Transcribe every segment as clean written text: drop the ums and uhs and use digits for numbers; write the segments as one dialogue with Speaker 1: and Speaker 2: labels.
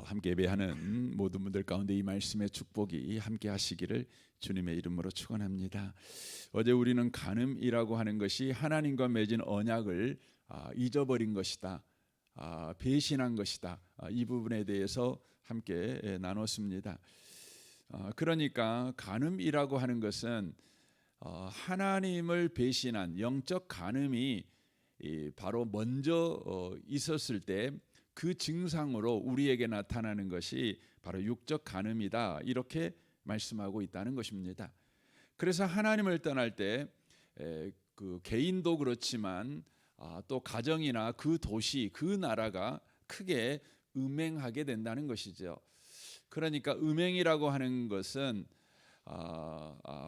Speaker 1: 함께 예배하는 모든 분들 가운데 이 말씀의 축복이 함께 하시기를 주님의 이름으로 축원합니다. 어제 우리는 간음이라고 하는 것이 하나님과 맺은 언약을 잊어버린 것이다, 배신한 것이다, 이 부분에 대해서 함께 나눴습니다. 그러니까 간음이라고 하는 것은 하나님을 배신한 영적 간음이 바로 먼저 있었을 때 그 증상으로 우리에게 나타나는 것이 바로 육적 간음이다, 이렇게 말씀하고 있다는 것입니다. 그래서 하나님을 떠날 때 그 개인도 그렇지만 또 가정이나 그 도시, 그 나라가 크게 음행하게 된다는 것이죠. 그러니까 음행이라고 하는 것은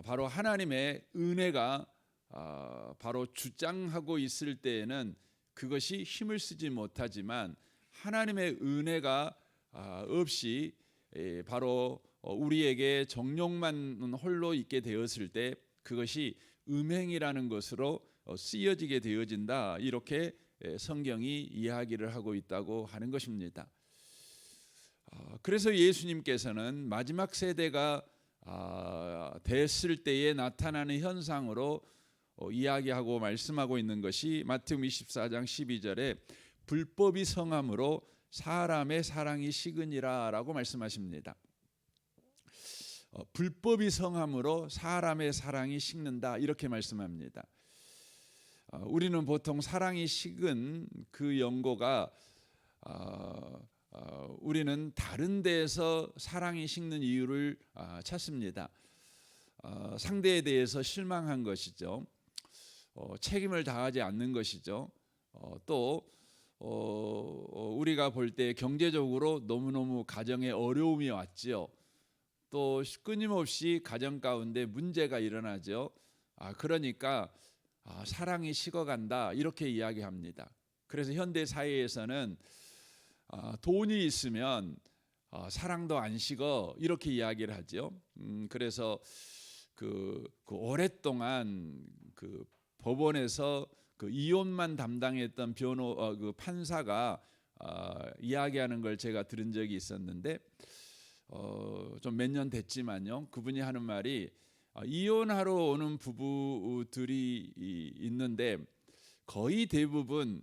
Speaker 1: 바로 하나님의 은혜가 바로 주장하고 있을 때에는 그것이 힘을 쓰지 못하지만 하나님의 은혜가 없이 바로 우리에게 정욕만 홀로 있게 되었을 때 그것이 음행이라는 것으로 쓰여지게 되어진다, 이렇게 성경이 이야기를 하고 있다고 하는 것입니다. 그래서 예수님께서는 마지막 세대가 됐을 때에 나타나는 현상으로 이야기하고 말씀하고 있는 것이 마태복음 24장 12절에 불법이 성함으로 사람의 사랑이 식으니라 라고 말씀하십니다. 불법이 성함으로 사람의 사랑이 식는다, 이렇게 말씀합니다. 우리는 보통 사랑이 식은 그 연고가 우리는 다른 데에서 사랑이 식는 이유를 찾습니다. 상대에 대해서 실망한 것이죠. 책임을 다하지 않는 것이죠. 또 우리가 볼 때 경제적으로 너무너무 가정에 어려움이 왔지요. 또 끊임없이 가정 가운데 문제가 일어나죠. 그러니까 사랑이 식어간다, 이렇게 이야기합니다. 그래서 현대 사회에서는 돈이 있으면 사랑도 안 식어, 이렇게 이야기를 하죠. 그래서 그 오랫동안 그 법원에서 그 이혼만 담당했던 그 판사가 이야기하는 걸 제가 들은 적이 있었는데 좀 몇 년 됐지만요, 그분이 하는 말이 이혼하러 오는 부부들이 있는데 거의 대부분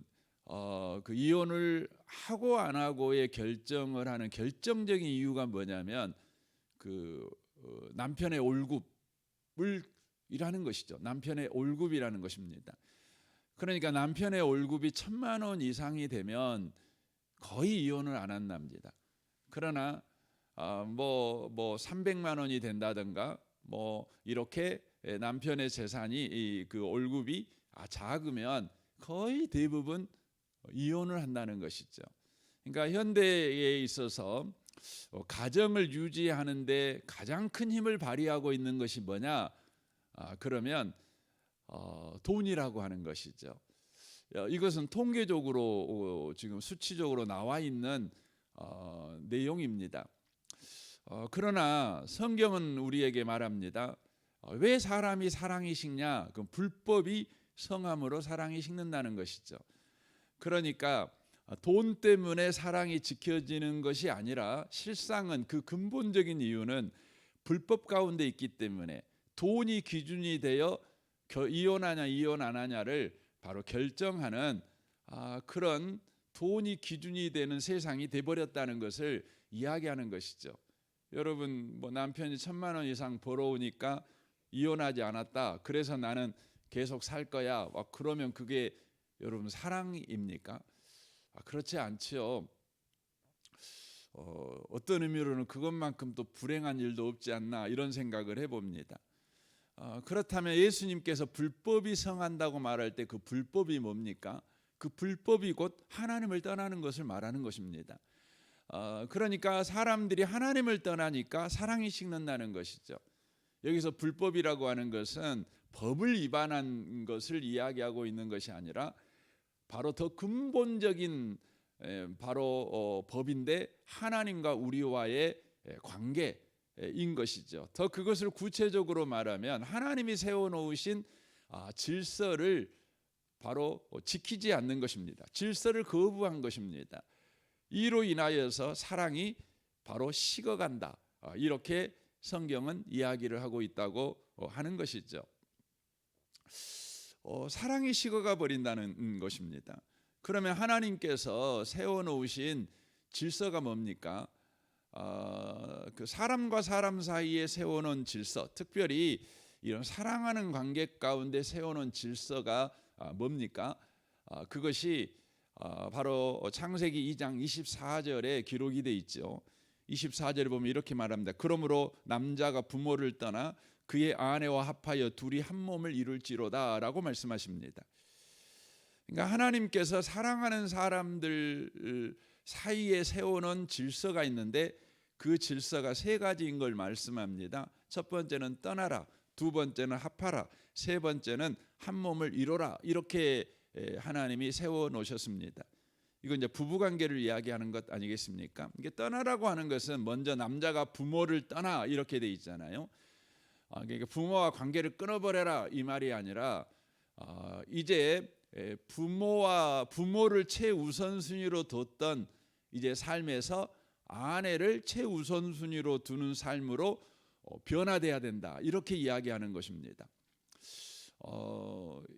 Speaker 1: 그 이혼을 하고 안 하고의 결정을 하는 결정적인 이유가 뭐냐면 그 남편의 월급을 이라는 것이죠. 남편의 월급이라는 것입니다. 그러니까 남편의 월급이 1,000만 원 이상이 되면 거의 이혼을 안 한답니다. 그러나 뭐 300만 원이 된다든가 뭐 이렇게 남편의 재산이 그 월급이 작으면 거의 대부분 이혼을 한다는 것이죠. 그러니까 현대에 있어서 가정을 유지하는데 가장 큰 힘을 발휘하고 있는 것이 뭐냐? 그러면 돈이라고 하는 것이죠. 이것은 통계적으로 지금 수치적으로 나와 있는 내용입니다. 그러나 성경은 우리에게 말합니다. 왜 사람이 사랑이 식냐? 그 불법이 성함으로 사랑이 식는다는 것이죠. 그러니까 돈 때문에 사랑이 지켜지는 것이 아니라 실상은 그 근본적인 이유는 불법 가운데 있기 때문에 돈이 기준이 되어 이혼하냐 이혼 안 하냐를 바로 결정하는 그런 돈이 기준이 되는 세상이 돼버렸다는 것을 이야기하는 것이죠. 여러분, 뭐 남편이 1,000만 원 이상 벌어오니까 이혼하지 않았다, 그래서 나는 계속 살 거야, 그러면 그게 여러분 사랑입니까? 그렇지 않지요. 어떤 의미로는 그것만큼 또 불행한 일도 없지 않나, 이런 생각을 해봅니다. 그렇다면 예수님께서 불법이 성한다고 말할 때 그 불법이 뭡니까? 그 불법이 곧 하나님을 떠나는 것을 말하는 것입니다. 그러니까 사람들이 하나님을 떠나니까 사랑이 식는다는 것이죠. 여기서 불법이라고 하는 것은 법을 위반한 것을 이야기하고 있는 것이 아니라 바로 더 근본적인 바로 법인데 하나님과 우리와의 관계인 것이죠. 더 그것을 구체적으로 말하면 하나님이 세워놓으신 질서를 바로 지키지 않는 것입니다. 질서를 거부한 것입니다. 이로 인하여서 사랑이 바로 식어간다. 이렇게 성경은 이야기를 하고 있다고 하는 것이죠. 사랑이 식어가 버린다는 것입니다. 그러면 하나님께서 세워놓으신 질서가 뭡니까? 그 사람과 사람 사이에 세워놓은 질서, 특별히 이런 사랑하는 관계 가운데 세워놓은 질서가 뭡니까? 그것이 바로 창세기 2장 24절에 기록이 돼 있죠. 24절에 보면 이렇게 말합니다. 그러므로 남자가 부모를 떠나 그의 아내와 합하여 둘이 한 몸을 이룰지로다 라고 말씀하십니다. 그러니까 하나님께서 사랑하는 사람들 사이에 세워놓은 질서가 있는데 그 질서가 세 가지인 걸 말씀합니다. 첫 번째는 떠나라, 두 번째는 합하라, 세 번째는 한 몸을 이루라. 이렇게 하나님이 세워 놓으셨습니다. 이건 이제 부부 관계를 이야기하는 것 아니겠습니까? 이게 떠나라고 하는 것은 먼저 남자가 부모를 떠나 이렇게 돼 있잖아요. 그러니까 부모와 관계를 끊어버려라 이 말이 아니라 이제 부모를 최우선순위로 뒀던 이제 삶에서 아내를 최우선순위로 두는 삶으로 변화돼야 된다 이렇게 이야기하는 것입니다.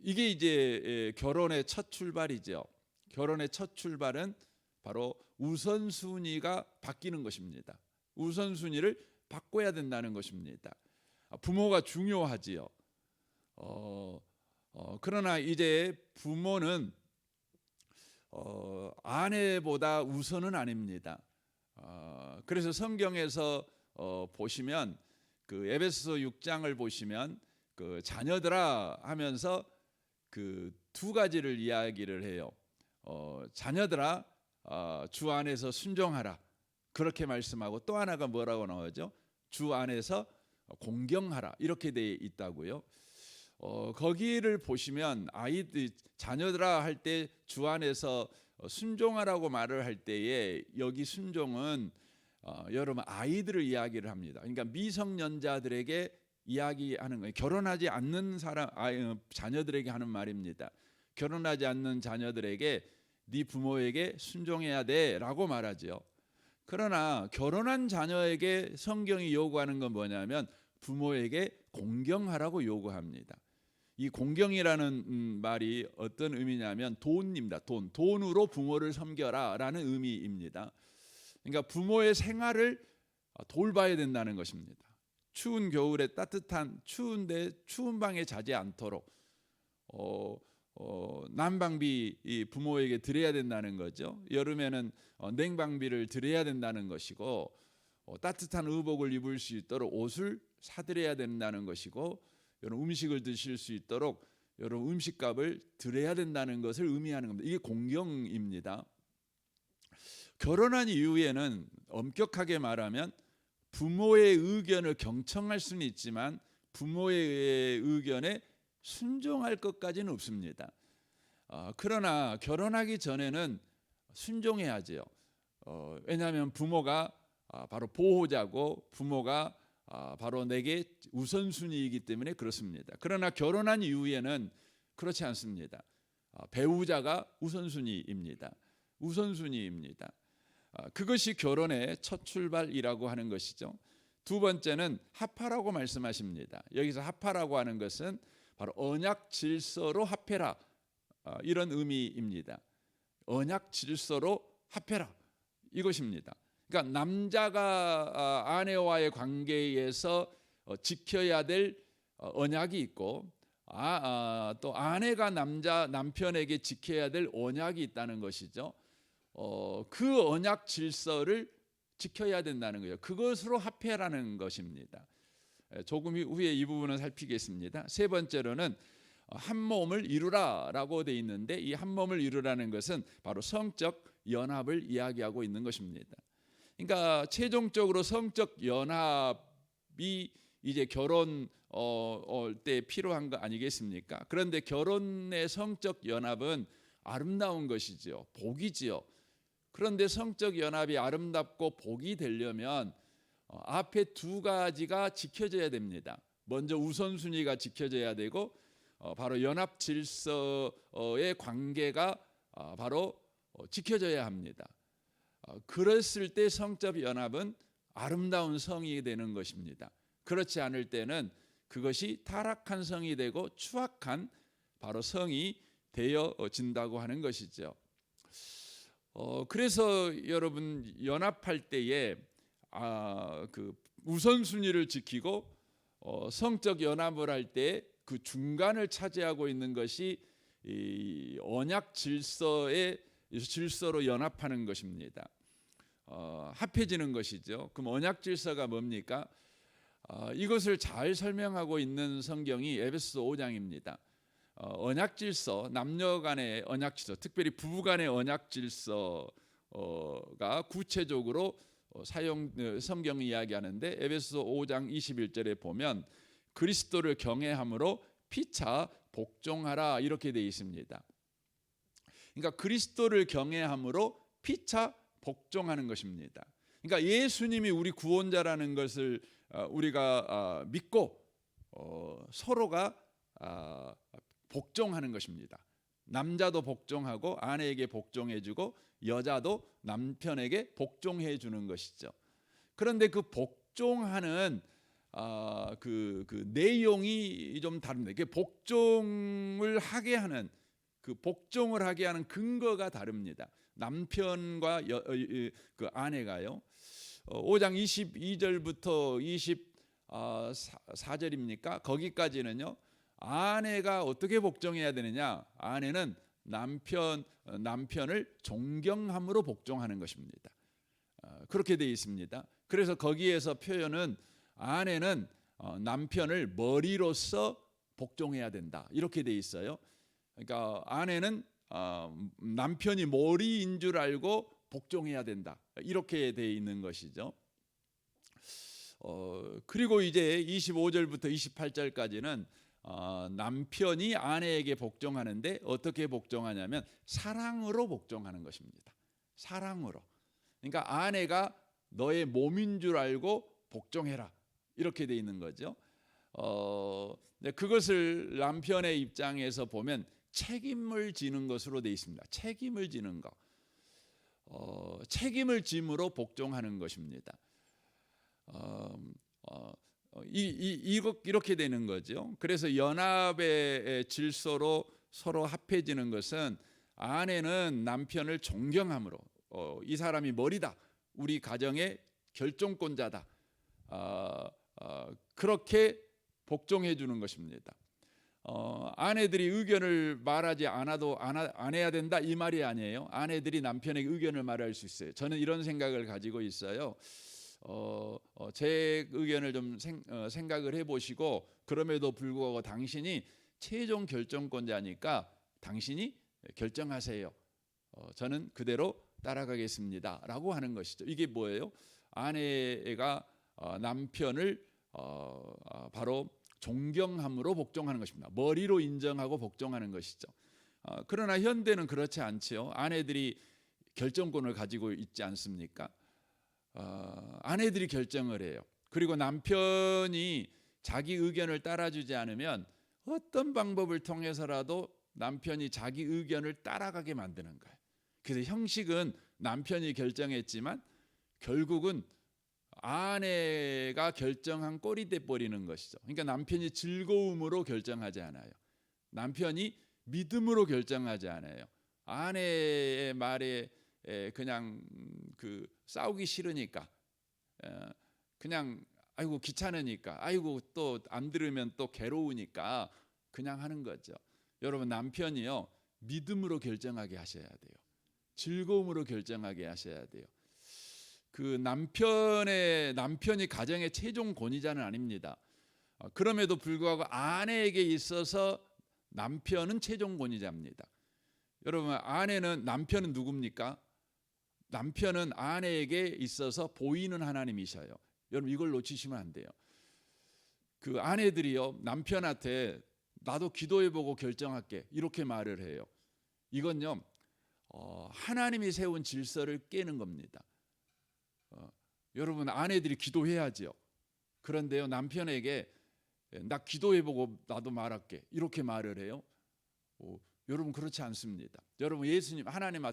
Speaker 1: 이게 이제 결혼의 첫 출발이죠. 결혼의 첫 출발은 바로 우선순위가 바뀌는 것입니다. 우선순위를 바꿔야 된다는 것입니다. 부모가 중요하지요. 그러나 이제 부모는 아내보다 우선은 아닙니다. 그래서 성경에서 보시면 그 에베소서 6장을 보시면 그 자녀들아 하면서 그 두 가지를 이야기를 해요. 자녀들아 주 안에서 순종하라 그렇게 말씀하고 또 하나가 뭐라고 나오죠? 주 안에서 공경하라 이렇게 돼 있다고요. 거기를 보시면 아이들 자녀들아 할 때 주 안에서 순종하라고 말을 할 때에 여기 순종은 여러분 아이들을 이야기를 합니다. 그러니까 미성년자들에게 이야기하는 거예요. 결혼하지 않는 자녀들에게 하는 말입니다. 결혼하지 않는 자녀들에게 네 부모에게 순종해야 돼라고 말하죠. 그러나 결혼한 자녀에게 성경이 요구하는 건 뭐냐면 부모에게 공경하라고 요구합니다. 이 공경이라는 말이 어떤 의미냐면 돈입니다. 돈으로 부모를 섬겨라라는 의미입니다. 그러니까 부모의 생활을 돌봐야 된다는 것입니다. 추운 겨울에 따뜻한 추운데 추운 방에 자지 않도록 난방비 부모에게 드려야 된다는 거죠. 여름에는 냉방비를 드려야 된다는 것이고 따뜻한 의복을 입을 수 있도록 옷을 사드려야 된다는 것이고 여러분 음식을 드실 수 있도록 여러분 음식값을 드려야 된다는 것을 의미하는 겁니다. 이게 공경입니다. 결혼한 이후에는 엄격하게 말하면 부모의 의견을 경청할 수는 있지만 부모의 의견에 순종할 것까지는 없습니다. 그러나 결혼하기 전에는 순종해야죠. 왜냐하면 부모가 바로 보호자고 부모가 바로 내게 우선순위이기 때문에 그렇습니다. 그러나 결혼한 이후에는 그렇지 않습니다. 배우자가 우선순위입니다. 그것이 결혼의 첫 출발이라고 하는 것이죠. 두 번째는 합하라고 말씀하십니다. 여기서 합하라고 하는 것은 바로 언약 질서로 합해라 이런 의미입니다. 언약 질서로 합해라 이것입니다. 그러니까 남자가 아내와의 관계에서 지켜야 될 언약이 있고 또 아내가 남편에게 지켜야 될 언약이 있다는 것이죠. 그 언약 질서를 지켜야 된다는 거예요. 그것으로 합해라는 것입니다. 조금 후에 이 부분은 살피겠습니다. 세 번째로는 한 몸을 이루라라고 돼 있는데 이 한 몸을 이루라는 것은 바로 성적 연합을 이야기하고 있는 것입니다. 그러니까 최종적으로 성적 연합이 이제 결혼 때 필요한 거 아니겠습니까? 그런데 결혼의 성적 연합은 아름다운 것이지요. 복이지요. 그런데 성적 연합이 아름답고 복이 되려면 앞에 두 가지가 지켜져야 됩니다. 먼저 우선순위가 지켜져야 되고 바로 연합 질서의 관계가 바로 지켜져야 합니다. 그랬을 때 성적 연합은 아름다운 성이 되는 것입니다. 그렇지 않을 때는 그것이 타락한 성이 되고 추악한 바로 성이 되어진다고 하는 것이죠. 그래서 여러분 연합할 때에 그 우선순위를 지키고 성적 연합을 할 때 그 중간을 차지하고 있는 것이 이 언약 질서로 연합하는 것입니다. 합해지는 것이죠. 그럼 언약 질서가 뭡니까? 이것을 잘 설명하고 있는 성경이 에베소서 5장입니다. 언약 질서, 남녀 간의 언약 질서, 특별히 부부 간의 언약 질서가 구체적으로 성경이 이야기하는데 에베소서 5장 21절에 보면 그리스도를 경외함으로 피차 복종하라 이렇게 되어 있습니다. 그러니까 그리스도를 경외함으로 피차 복종하는 것입니다. 그러니까 예수님이 우리 구원자라는 것을 우리가 믿고 서로가 복종하는 것입니다. 남자도 복종하고 아내에게 복종해주고 여자도 남편에게 복종해주는 것이죠. 그런데 그 복종하는 그 내용이 좀 다릅니다. 이게 복종을 하게 하는 근거가 다릅니다. 남편과 그 아내가요. 5장 22절부터 24절입니까? 거기까지는요. 아내가 어떻게 복종해야 되느냐? 아내는 남편을 존경함으로 복종하는 것입니다. 그렇게 되어 있습니다. 그래서 거기에서 표현은 아내는 남편을 머리로서 복종해야 된다 이렇게 되어 있어요. 그러니까 아내는 남편이 머리인 줄 알고 복종해야 된다 이렇게 되어 있는 것이죠. 그리고 이제 25절부터 28절까지는 남편이 아내에게 복종하는데 어떻게 복종하냐면 사랑으로 복종하는 것입니다. 사랑으로. 그러니까 아내가 너의 몸인 줄 알고 복종해라 이렇게 돼 있는 거죠. 그것을 남편의 입장에서 보면 책임을 지는 것으로 돼 있습니다. 책임을 지는 것, 책임을 짐으로 복종하는 것입니다. 이렇게 되는 거죠. 그래서 연합의 질서로 서로 합해지는 것은 아내는 남편을 존경함으로 이 사람이 머리다, 우리 가정의 결정권자다, 그렇게 복종해 주는 것입니다. 아내들이 의견을 말하지 않아도 안 해야 된다 이 말이 아니에요. 아내들이 남편에게 의견을 말할 수 있어요. 저는 이런 생각을 가지고 있어요. 제 의견을 좀 생각을 해보시고 그럼에도 불구하고 당신이 최종 결정권자니까 당신이 결정하세요. 저는 그대로 따라가겠습니다 라고 하는 것이죠. 이게 뭐예요? 아내가 남편을 바로 존경함으로 복종하는 것입니다. 머리로 인정하고 복종하는 것이죠. 그러나 현대는 그렇지 않지요. 아내들이 결정권을 가지고 있지 않습니까? 아내들이 결정을 해요. 그리고 남편이 자기 의견을 따라주지 않으면 어떤 방법을 통해서라도 남편이 자기 의견을 따라가게 만드는 거예요. 그래서 형식은 남편이 결정했지만 결국은 아내가 결정한 꼴이 돼 버리는 것이죠. 그러니까 남편이 즐거움으로 결정하지 않아요. 남편이 믿음으로 결정하지 않아요. 아내의 말에 그냥 그 싸우기 싫으니까 그냥 아이고 귀찮으니까 아이고 또 안 들으면 또 괴로우니까 그냥 하는 거죠. 여러분 남편이요 믿음으로 결정하게 하셔야 돼요. 즐거움으로 결정하게 하셔야 돼요. 그 남편이 가정의 최종 권위자는 아닙니다. 그럼에도 불구하고 아내에게 있어서 남편은 최종 권위자입니다. 여러분 남편은 누굽니까? 남편은 아내에게 있어서 보이는 하나님이셔요. 여러분 이걸 놓치시면 안 돼요. 그 아내들이요 남편한테 나도 기도해보고 결정할게 이렇게 말을 해요. 이건요 하나님이 세운 질서를 깨는 겁니다. 여러분 아내들이 기도해야죠. 그런데요 남편에게 나 기도해보고 나도 말할게 이렇게 말을 해요. 여러분 그렇지 않습니다. 여러분 예수님 하나님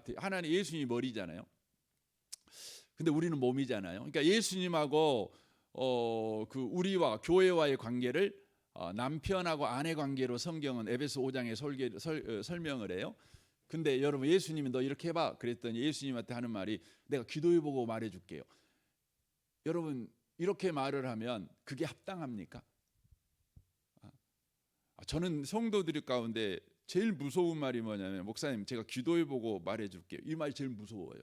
Speaker 1: 예수님이 머리잖아요. 근데 우리는 몸이잖아요. 그러니까 예수님하고 그 우리와 교회와의 관계를 남편하고 아내 관계로 성경은 에베소 5장에 설명을 해요. 근데 여러분 예수님이 너 이렇게 해봐 그랬더니 예수님한테 하는 말이 내가 기도해보고 말해줄게요. 여러분 이렇게 말을 하면 그게 합당합니까? 저는 성도들 가운데 제일 무서운 말이 뭐냐면 목사님 제가 기도해보고 말해줄게요. 이 말이 제일 무서워요.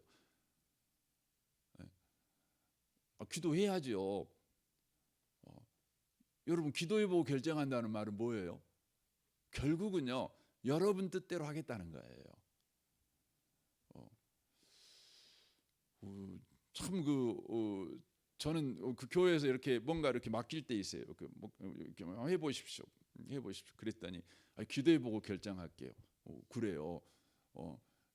Speaker 1: 기도해야죠. 여러분 기도해보고 결정한다는 말은 뭐예요? 결국은요 여러분 뜻대로 하겠다는 거예요. 참 저는 그 교회에서 이렇게 뭔가 이렇게 맡길 때 있어요. 이렇게 해보십시오. 그랬더니 기도해보고 결정할게요. 그래요.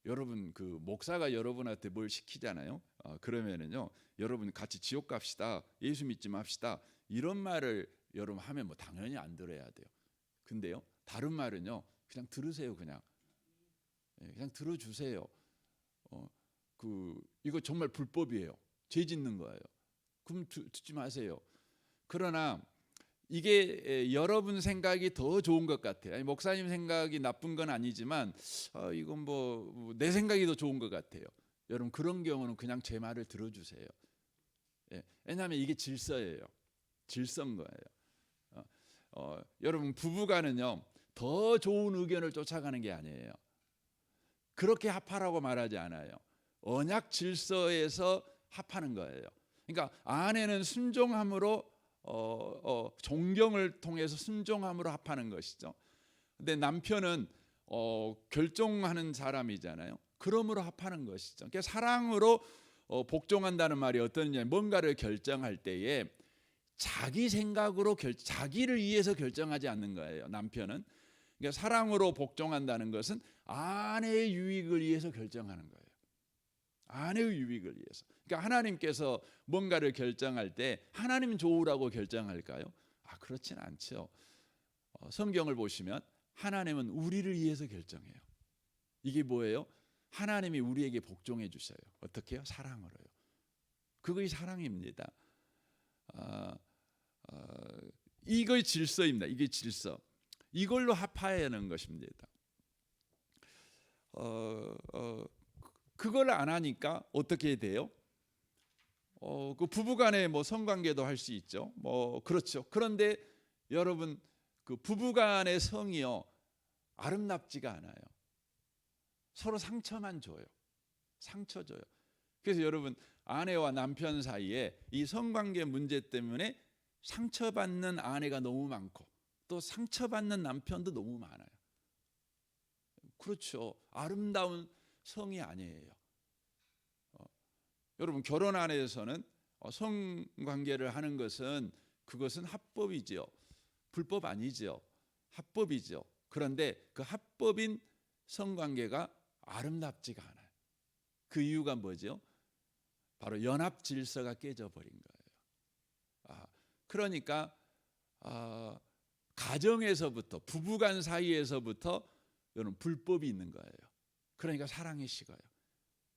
Speaker 1: 여러분 그 목사가 여러분한테 뭘 시키잖아요. 그러면은요 여러분 같이 지옥 갑시다. 예수 믿지 맙시다. 이런 말을 여러분 하면 뭐 당연히 안 들어야 돼요. 근데요 다른 말은요 그냥 들으세요. 그냥 들어주세요. 이거 정말 불법이에요. 죄 짓는 거예요. 그럼 듣지 마세요. 그러나 이게 여러분 생각이 더 좋은 것 같아요. 목사님 생각이 나쁜 건 아니지만 이건 뭐 내 생각이 더 좋은 것 같아요. 여러분 그런 경우는 그냥 제 말을 들어주세요. 왜냐하면 이게 질서예요. 질서인 거예요. 여러분 부부간은요 더 좋은 의견을 쫓아가는 게 아니에요. 그렇게 합하라고 말하지 않아요. 언약 질서에서 합하는 거예요. 그러니까 아내는 순종함으로 존경을 통해서 순종함으로 합하는 것이죠. 근데 남편은 결정하는 사람이잖아요. 그러므로 합하는 것이죠. 그러니까 사랑으로 복종한다는 말이 어떠냐? 뭔가를 결정할 때에 자기 생각으로 자기를 위해서 결정하지 않는 거예요. 남편은. 그러니까 사랑으로 복종한다는 것은 아내의 유익을 위해서 결정하는 거예요. 아내의 유익을 위해서. 그러니까 하나님께서 뭔가를 결정할 때 하나님 좋으라고 결정할까요? 그렇진 않죠. 성경을 보시면 하나님은 우리를 위해서 결정해요. 이게 뭐예요? 하나님이 우리에게 복종해 주셔요. 어떻게 해요? 사랑으로요. 그것이 사랑입니다. 이거 질서입니다. 이게 질서. 이걸로 합하여야 하는 것입니다. 그걸 안 하니까 어떻게 돼요? 그 부부간에 뭐 성관계도 할 수 있죠. 뭐 그렇죠. 그런데 여러분 그 부부간의 성이요 아름답지가 않아요. 서로 상처만 줘요. 상처 줘요. 그래서 여러분 아내와 남편 사이에 이 성관계 문제 때문에 상처받는 아내가 너무 많고 또 상처받는 남편도 너무 많아요. 그렇죠. 아름다운 성이 아니에요. 여러분 결혼 안에서는 성관계를 하는 것은 그것은 합법이죠. 불법 아니죠. 합법이죠. 그런데 그 합법인 성관계가 아름답지가 않아요. 그 이유가 뭐죠? 바로 연합 질서가 깨져버린 거예요. 그러니까 가정에서부터 부부간 사이에서부터 여러분 불법이 있는 거예요. 그러니까 사랑이 식어요.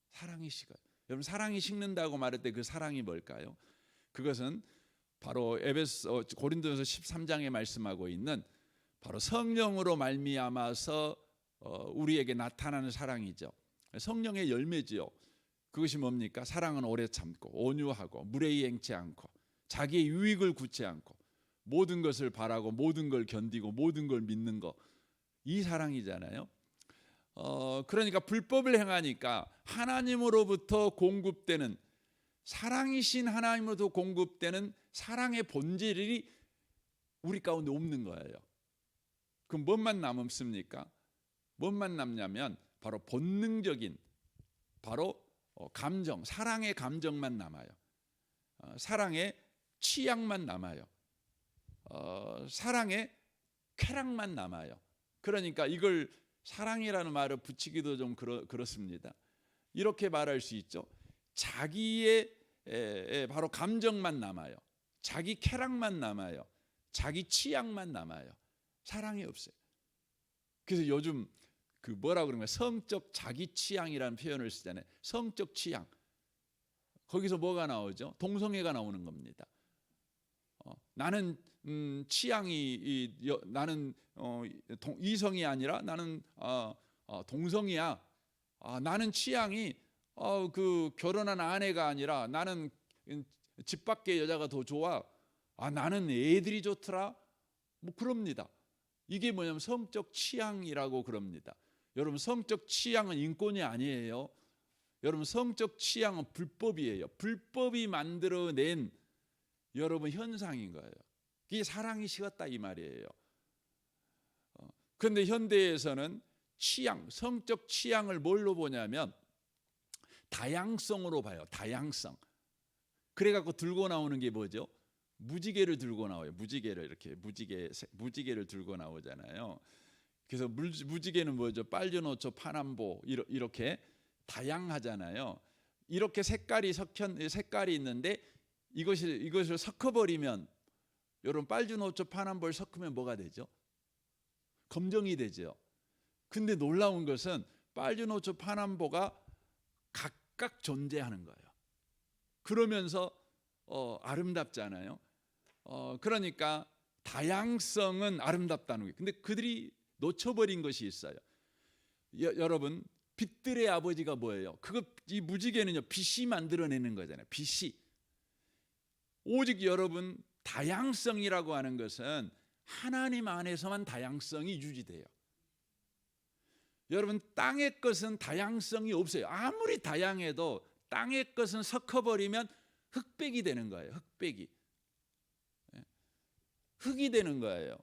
Speaker 1: 사랑이 식어요. 여러분 사랑이 식는다고 말할 때 그 사랑이 뭘까요? 그것은 바로 고린도전서 13장에 말씀하고 있는 바로 성령으로 말미암아서 우리에게 나타나는 사랑이죠. 성령의 열매지요. 그것이 뭡니까? 사랑은 오래 참고 온유하고 무례히 행치 않고 자기의 유익을 구치 않고 모든 것을 바라고 모든 걸 견디고 모든 걸 믿는 거. 이 사랑이잖아요. 그러니까 불법을 행하니까 하나님으로부터 공급되는 사랑이신 하나님으로부터 공급되는 사랑의 본질이 우리 가운데 없는 거예요. 그럼 뭔만 남습니까? 뭔만 남냐면 바로 본능적인 바로 감정, 사랑의 감정만 남아요. 사랑의 취향만 남아요. 사랑의 쾌락만 남아요. 그러니까 이걸 사랑이라는 말을 붙이기도 좀 그렇습니다. 이렇게 말할 수 있죠. 자기의 바로 감정만 남아요. 자기 쾌락만 남아요. 자기 취향만 남아요. 사랑이 없어요. 그래서 요즘 그 뭐라 그러는 거야? 성적 자기 취향이라는 표현을 쓰잖아요. 성적 취향. 거기서 뭐가 나오죠? 동성애가 나오는 겁니다. 나는 나는 이성이 아니라 나는 동성이야. 나는 취향이 그 결혼한 아내가 아니라 나는 집 밖의 여자가 더 좋아. 나는 애들이 좋더라. 뭐 그럽니다. 이게 뭐냐면 성적 취향이라고 그럽니다. 여러분, 성적 취향은 인권이 아니에요. 여러분, 성적 취향은 불법이에요. 불법이 만들어낸 여러분 현상인 거예요. 이게 사랑이 식었다 이 말이에요. 그런데 현대에서는 성적 취향을 뭘로 보냐면 다양성으로 봐요. 다양성. 그래갖고 들고 나오는 게 뭐죠? 무지개를 들고 나와요. 무지개를 이렇게 무지개를 들고 나오잖아요. 그래서 무지개는 뭐죠? 빨주노초, 파남보 이렇게 다양하잖아요. 이렇게 색깔이 있는데 이것을 섞어버리면, 여러분, 빨주노초, 파남보를 섞으면 뭐가 되죠? 검정이 되죠. 근데 놀라운 것은 빨주노초, 파남보가 각각 존재하는 거예요. 그러면서 아름답잖아요. 그러니까 다양성은 아름답다는 거예요. 근데 그들이 놓쳐버린 것이 있어요. 여러분, 빛들의 아버지가 뭐예요? 이 무지개는요, 빛이 만들어내는 거잖아요. 빛이. 오직 여러분, 다양성이라고 하는 것은 하나님 안에서만 다양성이 유지돼요. 여러분, 땅의 것은 다양성이 없어요. 아무리 다양해도 땅의 것은 섞어버리면 흑백이 되는 거예요. 흑이 되는 거예요.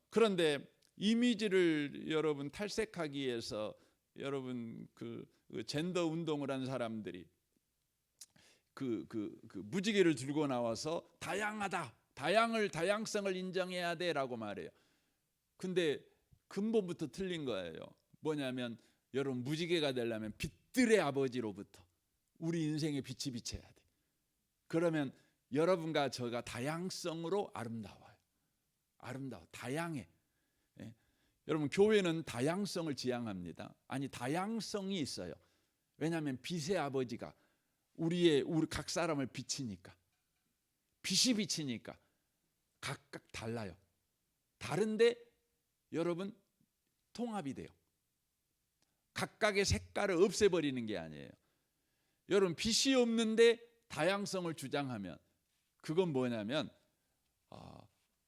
Speaker 1: 그런데 이미지를 여러분 탈색하기 위해서 여러분 그 젠더 운동을 한 사람들이 그 무지개를 들고 나와서 다양성을 인정해야 돼라고 말해요. 근데 근본부터 틀린 거예요. 뭐냐면, 여러분, 무지개가 되려면 빛들의 아버지로부터 우리 인생의 빛이 비쳐야 돼. 그러면 여러분과 저가 다양성으로 아름다워요. 다양해. 여러분, 교회는 다양성을 지향합니다. 아니, 다양성이 있어요. 왜냐하면 빛의 아버지가 우리 각 사람을 비치니까, 빛이 비치니까 각각 달라요. 다른데 여러분 통합이 돼요. 각각의 색깔을 없애버리는 게 아니에요. 여러분, 빛이 없는데 다양성을 주장하면 그건 뭐냐면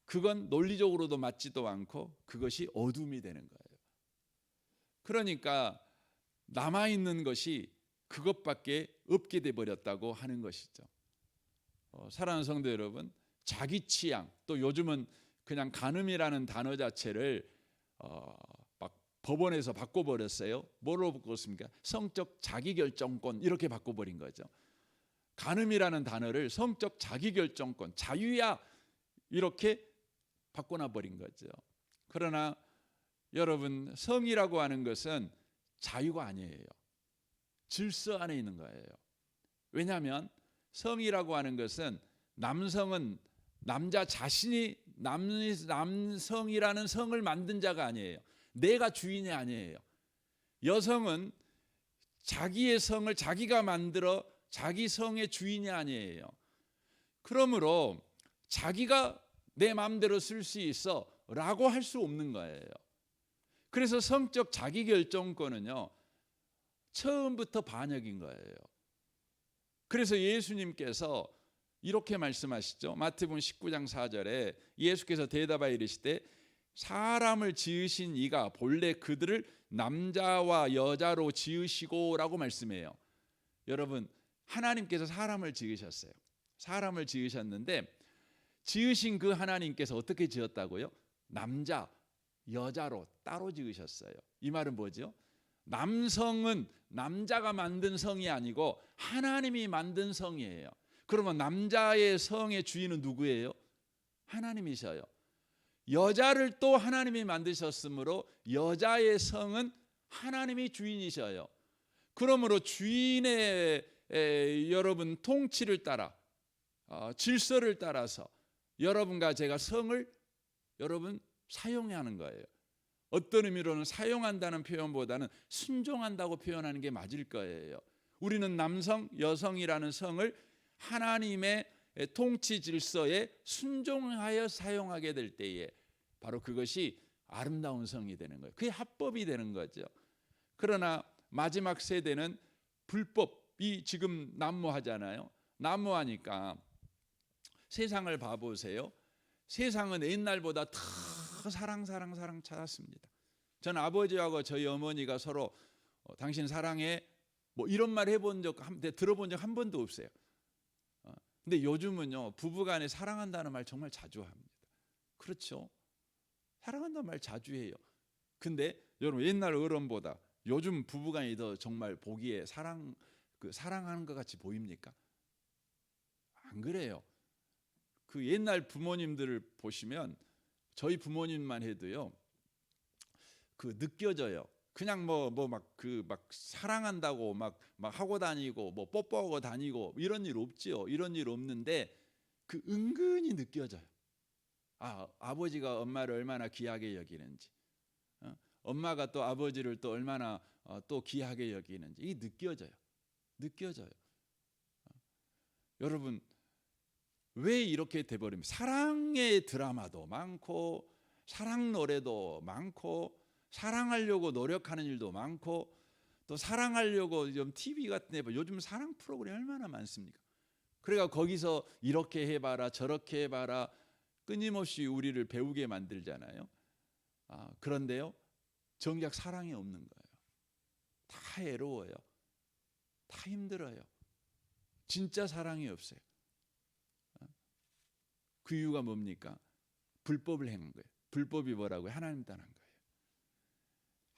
Speaker 1: 그건 논리적으로도 맞지도 않고 그것이 어둠이 되는 거예요. 그러니까 남아있는 것이 그것밖에 없게 돼버렸다고 하는 것이죠. 사랑하는 성도 여러분, 자기 취향, 또 요즘은 그냥 간음이라는 단어 자체를 막 법원에서 바꿔버렸어요. 뭐로 바꿨습니까? 성적 자기결정권, 이렇게 바꿔버린 거죠. 간음이라는 단어를 성적 자기결정권, 자유야, 이렇게 바꿔놔버린 거죠. 그러나 여러분, 성이라고 하는 것은 자유가 아니에요. 질서 안에 있는 거예요. 왜냐하면 성이라고 하는 것은, 남성은 남자 자신이 남성이라는 성을 만든 자가 아니에요. 내가 주인이 아니에요. 여성은 자기의 성을 자기가 만들어 자기 성의 주인이 아니에요. 그러므로 자기가 내 마음대로 쓸 수 있어 라고 할 수 없는 거예요. 그래서 성적 자기결정권은요, 처음부터 반역인 거예요. 그래서 예수님께서 이렇게 말씀하시죠. 마태복음 19장 4절에 예수께서 대답하여 이르시되, 사람을 지으신 이가 본래 그들을 남자와 여자로 지으시고 라고 말씀해요. 여러분, 하나님께서 사람을 지으셨어요. 사람을 지으셨는데, 지으신 그 하나님께서 어떻게 지었다고요? 남자, 여자로 따로 지으셨어요. 이 말은 뭐죠? 남성은 남자가 만든 성이 아니고 하나님이 만든 성이에요. 그러면 남자의 성의 주인은 누구예요? 하나님이셔요. 여자를 또 하나님이 만드셨으므로 여자의 성은 하나님이 주인이셔요. 그러므로 주인의 여러분 통치를 따라, 질서를 따라서 여러분과 제가 성을 여러분 사용해야 하는 거예요. 어떤 의미로는 사용한다는 표현보다는 순종한다고 표현하는 게 맞을 거예요. 우리는 남성, 여성이라는 성을 하나님의 통치 질서에 순종하여 사용하게 될 때에 바로 그것이 아름다운 성이 되는 거예요. 그게 합법이 되는 거죠. 그러나 마지막 세대는 불법이 지금 난무하잖아요. 난무하니까 세상을 봐보세요. 세상은 옛날보다 더 사랑 찾았습니다. 전 아버지하고 저희 어머니가 서로 당신 사랑해 뭐 이런 말 들어본 적 한 번도 없어요. 근데 요즘은요, 부부간에 사랑한다는 말 정말 자주 합니다. 그렇죠? 사랑한다는 말 자주 해요. 근데 여러분, 옛날 어른보다 요즘 부부간이 더 정말 보기에 사랑하는 것 같이 보입니까? 안 그래요. 그 옛날 부모님들을 보시면 저희 부모님만 해도요, 그 느껴져요. 그냥 막 사랑한다고 막 하고 다니고 뭐 뽀뽀하고 다니고 이런 일 없지요. 이런 일 없는데 그 은근히 느껴져요. 아버지가 엄마를 얼마나 귀하게 여기는지, 엄마가 또 아버지를 또 얼마나 또 귀하게 여기는지 이게 느껴져요. 여러분, 왜 이렇게 돼버립니까? 사랑의 드라마도 많고 사랑 노래도 많고 사랑하려고 노력하는 일도 많고 또 사랑하려고 좀 TV 같은 데 요즘 사랑 프로그램 얼마나 많습니까? 그러니까 거기서 이렇게 해봐라 저렇게 해봐라 끊임없이 우리를 배우게 만들잖아요. 그런데요, 정작 사랑이 없는 거예요. 다 애로워요. 다 힘들어요. 진짜 사랑이 없어요. 그 이유가 뭡니까? 불법을 행한 거예요. 불법이 뭐라고요? 하나님 따른 거예요.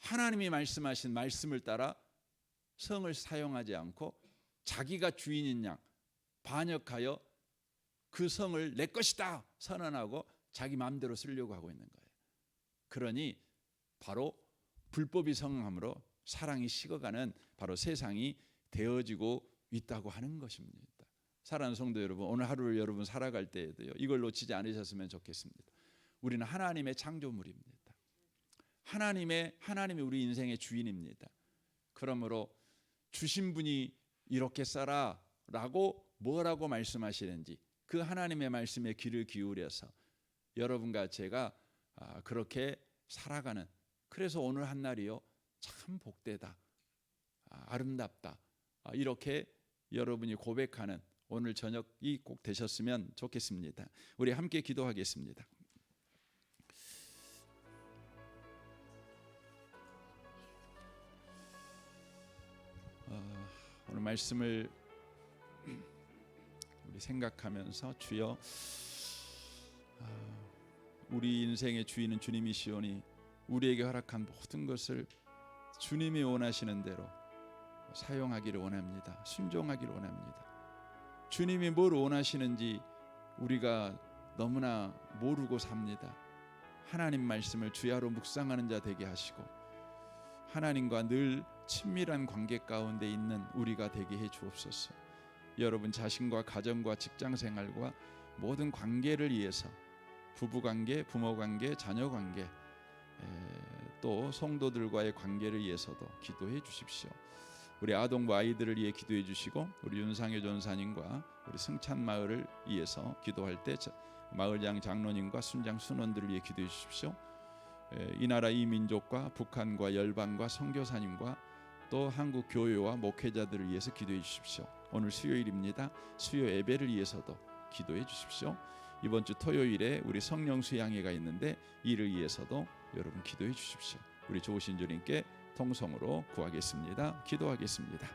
Speaker 1: 하나님이 말씀하신 말씀을 따라 성을 사용하지 않고 자기가 주인인 양 반역하여 그 성을 내 것이다 선언하고 자기 마음대로 쓰려고 하고 있는 거예요. 그러니 바로 불법이 성함으로 사랑이 식어가는 바로 세상이 되어지고 있다고 하는 것입니다. 사랑하는 성도 여러분, 오늘 하루를 여러분 살아갈 때에도요, 이걸 놓치지 않으셨으면 좋겠습니다. 우리는 하나님의 창조물입니다. 하나님이 우리 인생의 주인입니다. 그러므로 주신 분이 이렇게 살아라고 뭐라고 말씀하시는지 그 하나님의 말씀에 귀를 기울여서 여러분과 제가 그렇게 살아가는, 그래서 오늘 한 날이요 참 복되다, 아름답다, 이렇게 여러분이 고백하는 오늘 저녁이 꼭 되셨으면 좋겠습니다. 우리 함께 기도하겠습니다. 오늘 말씀을 우리 생각하면서 주여, 우리 인생의 주인은 주님이시오니 우리에게 허락한 모든 것을 주님이 원하시는 대로 사용하기를 원합니다. 순종하기를 원합니다. 주님이 뭘 원하시는지 우리가 너무나 모르고 삽니다. 하나님 말씀을 주야로 묵상하는 자 되게 하시고 하나님과 늘 친밀한 관계 가운데 있는 우리가 되게 해 주옵소서. 여러분 자신과 가정과 직장생활과 모든 관계를 위해서 부부관계, 부모관계, 자녀관계, 또 성도들과의 관계를 위해서도 기도해 주십시오. 우리 아동부 아이들을 위해 기도해 주시고 우리 윤상효 전사님과 우리 승찬마을을 위해서 기도할 때 마을장 장로님과 순장 순원들을 위해 기도해 주십시오. 이 나라 이 민족과 북한과 열방과 선교사님과 또 한국 교회와 목회자들을 위해서 기도해 주십시오. 오늘 수요일입니다. 수요 예배를 위해서도 기도해 주십시오. 이번 주 토요일에 우리 성령 수양회가 있는데 이를 위해서도 여러분 기도해 주십시오. 우리 좋으신 주님께 통성으로 구하겠습니다. 기도하겠습니다.